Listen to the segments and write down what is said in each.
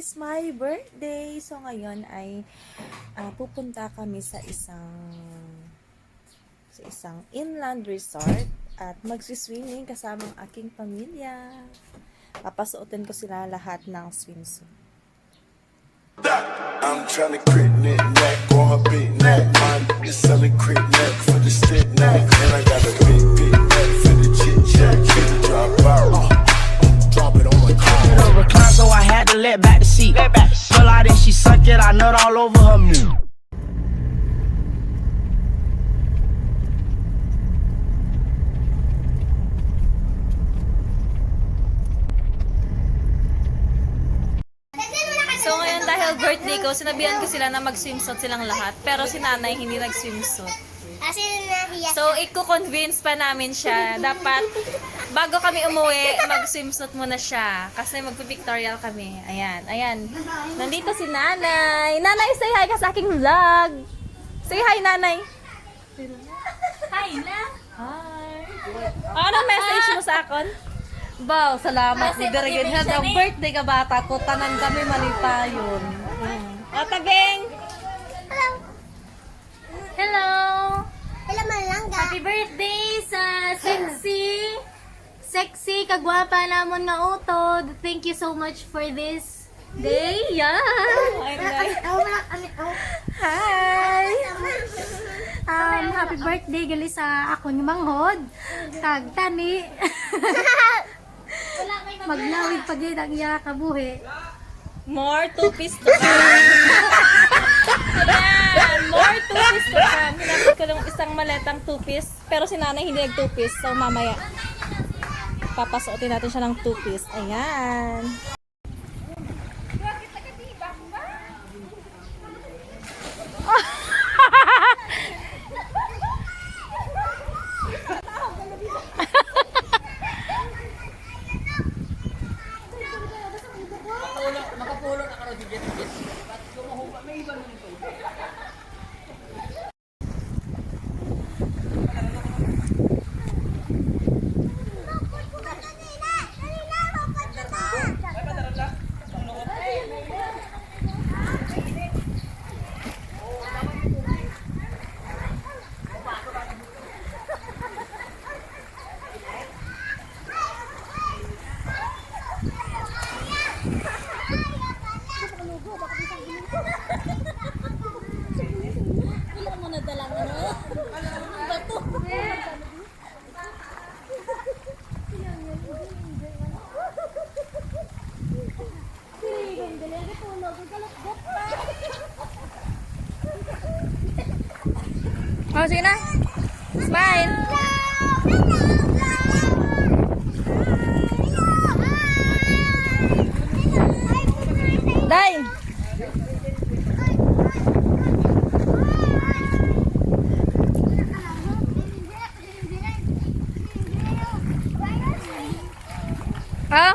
is my birthday. So ngayon ay pupunta kami sa isang inland resort at magsiswimming kasama ang aking pamilya. Papasuotin ko sila lahat ng swimsuit. I'm tryna crit neck on her big neck. Mine is selling crit neck for the stick neck. And I got a big neck for the chit chat. Drop out. Drop it on my car. Recline, so I had to let back the seat. Pull out and she suck it, I nut all over her meat. So ngayon dahil birthday ko, sinabihan ko sila na mag-swimsuit silang lahat. Pero si nanay hindi nag-swimsuit. Kasi nahiya. So i-convince pa namin siya. Dapat bago kami umuwi, mag-swimsuit muna siya. Kasi magpipictorial kami. Ayan, ayan. Nandito si nanay. Nanay, say hi ka sa aking vlog. Say hi, nanay. Hi na. Hi. Ano message mo sa akon? Baw, salamat ni Bergen. motivation Ang birthday ka bata ko, tanan kami malipayon. O, tabing. Hello. Hello. Hello, Malangga. Happy birthday sa sexy kagwapa namon nga utod. Thank you so much for this day. Yeah. Hi. Happy birthday gali sa akong manghod. Kag tani. Maglawig pa gyud ang iya kabuhi. More two-piece to come. Ayan, more two-piece to come. Hinapit ko lang isang maletang two-piece. Pero si nanay hindi nag-two-piece. So mamaya, papasuotin natin siya ng two-piece. Ayan. Oh, sige na. Smile. Day. Ah?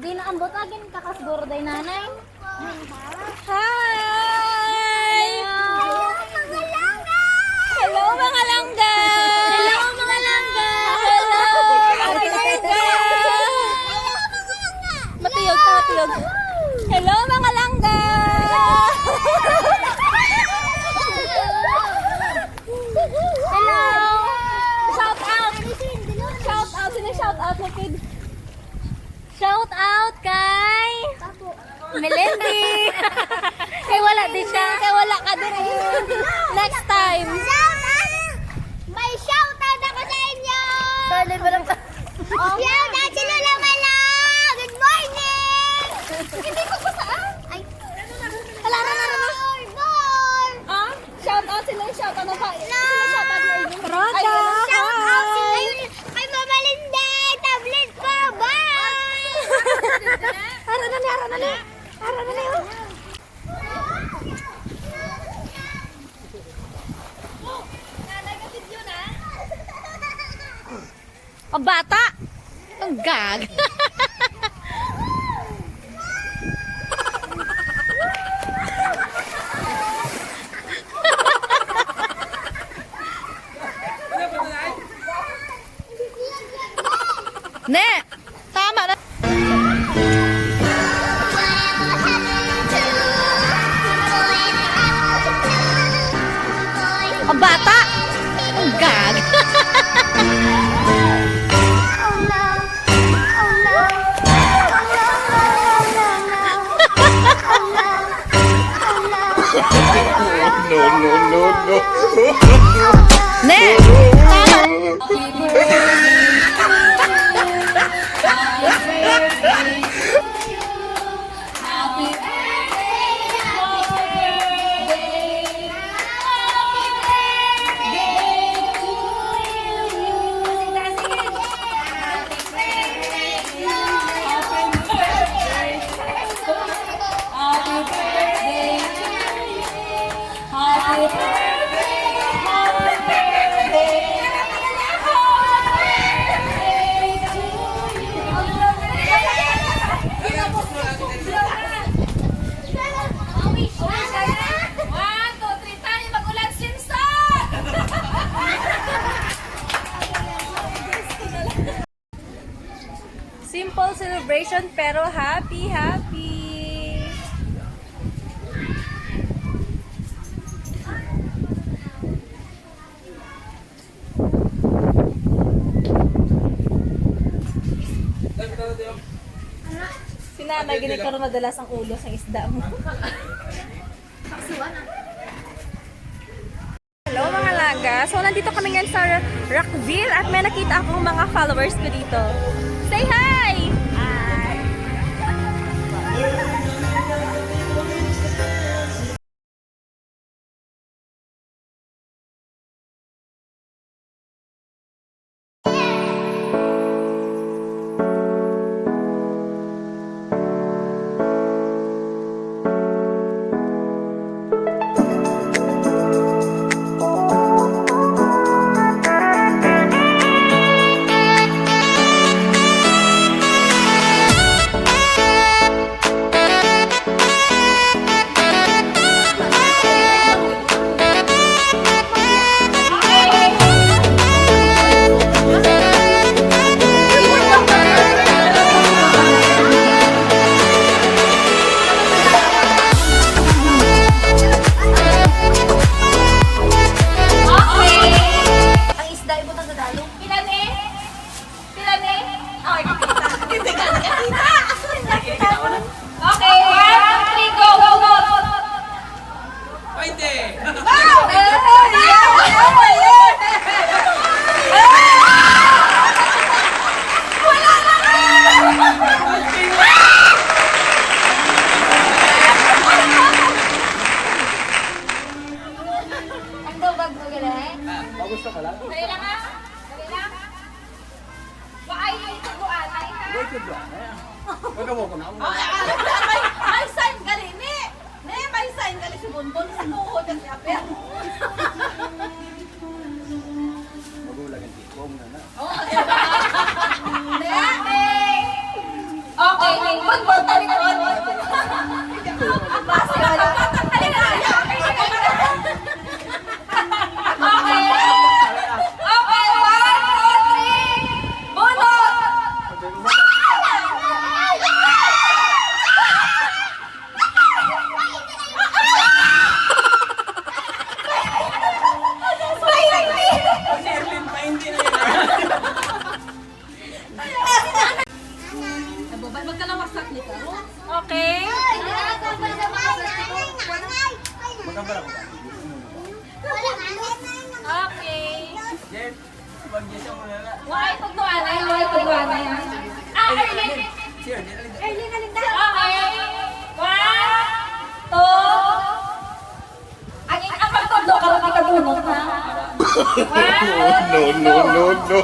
Di na ambot agin kakasguro day nanay. Hi! Hello, mga langga! Hello mga langga. Hello! Happy birthday! Matiyog ka, matiyog. Hello, mga langga! Hello! Shout out! Shout out! Sino shout out na kid? Shout out kay Melendi. Kay wala din siya. Kaya wala ka din eh. Next time. May shout out ako sa inyo. Sorry, walang ka. Shout out sa Lola Mala. Good morning. Hindi ko pa saan. Ay. Wala na. Bye. Ah? Shout out sila yung shout out na pa. Sino shout out na yun? Roda. Shout out sila kay Mama Linda. Tablet ko. Bye. Ara na ni. Nanay ka video na. Ang bata! Ang gag! Ne! Tama na! Ang bata! Ang gag! Ne! Tama! Simple celebration pero happy, happy. Si Nanay, ganito rin madalas ang ulo sa isda mo. Hello mga laga. So nandito kami ngayon sa Rockville at may nakita akong mga followers ko dito. Say hi! Hi! May sign gali ni. Ne, may sign gali si Bonbon sa tuhod at apel. Magulang ang tikong na na. Okay, Bonbon talikod. Basta wala. Okay. Okay, 1, 2, 3. Bonbon. Okay? Okay. Why pagtuanay? Why pagtuanay? Erlin. Erlin Alinda. Okay. 1, 2. Ang pagtundo ka lang ikabunot ha. No, no, no, no.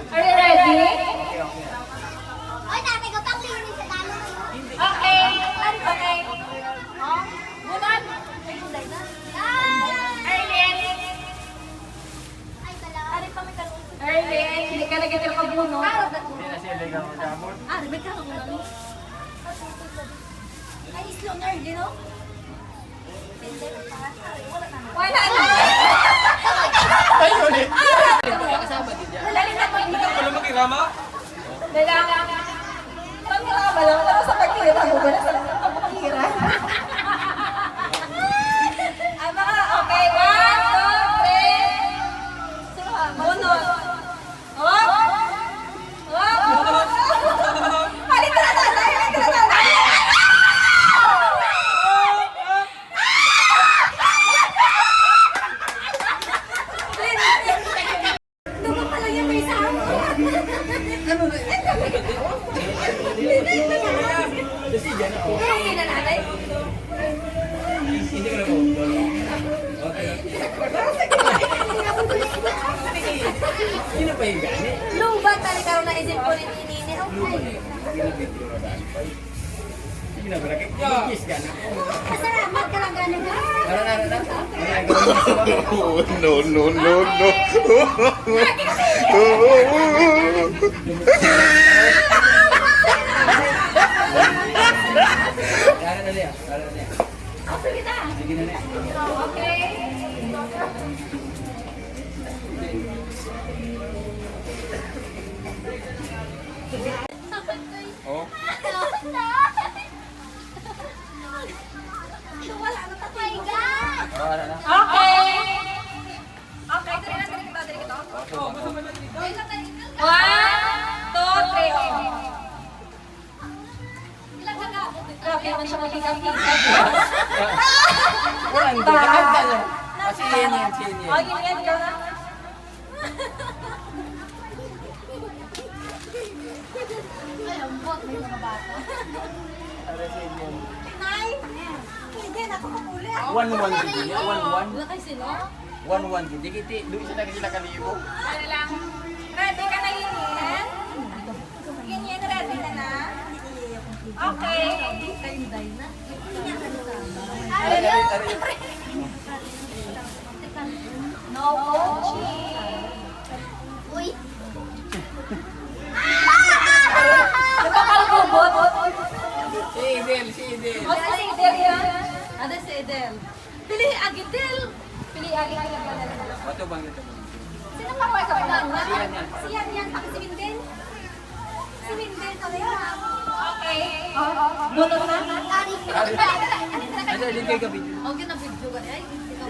Are you ready? Oy, tatay ka pang linis sa talo mo yun. Okay. Okay. Oh, bunot. Ay, kulay na. Erlin. Ay, bala. Erlin. Hindi ka nagigil ka bunot. Ah, Rebecca ka muna. Ay, slow na, you know? Wala na. Dali na po. Wala makirama? Dali na. Pagkira ba lang? Wala sa pagkira mo. Wala sa pagkira. Ay, mga, okay. 1, 2, 3. Bunot. Hop. Hop. Halika na, tatay. Halika na, tatay. Lubat, tali ka na isip ko rin inini. Okay. Masaramat ka lang ganun. Oh, no, no, no, no. Wala na tatay. Oh my God! Okay. Okay, dali kita. 1, 2, 3. Grabe naman siya magiging-tingkad. Wala, hindi ka kanta. Kasi yan. Oh, ganyan ka na. One din niya. Wala kayo sino? 1 din. Doon sila sila kalibo. Ano lang. Ready ka na, Yin? Yin, ready ka na? Okay. Kayong day na. No coaching. Uy. Nagpakalubot. Si Idel. O, si Idel yan. Ada si Edel. Pili Agidel. Pili, agad ka lang. Ito bang ito? Sino pa pa ka pa? Siyan yan. Si yan. Paki si Winden. Si Winden. Kami na. Okay. Bunot na? Ari. Ano, hindi kayo gabi. Okay na video ka. Ay, ikaw.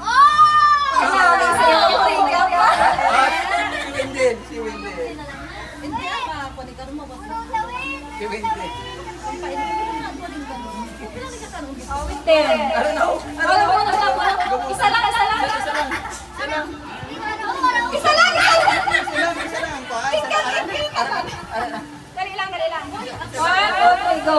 Oh! Si Wendel. Hindi pa ako ni Karma ba? Si Wendel. Isa lang. Dali lang. 1, 2, 3, go. Go.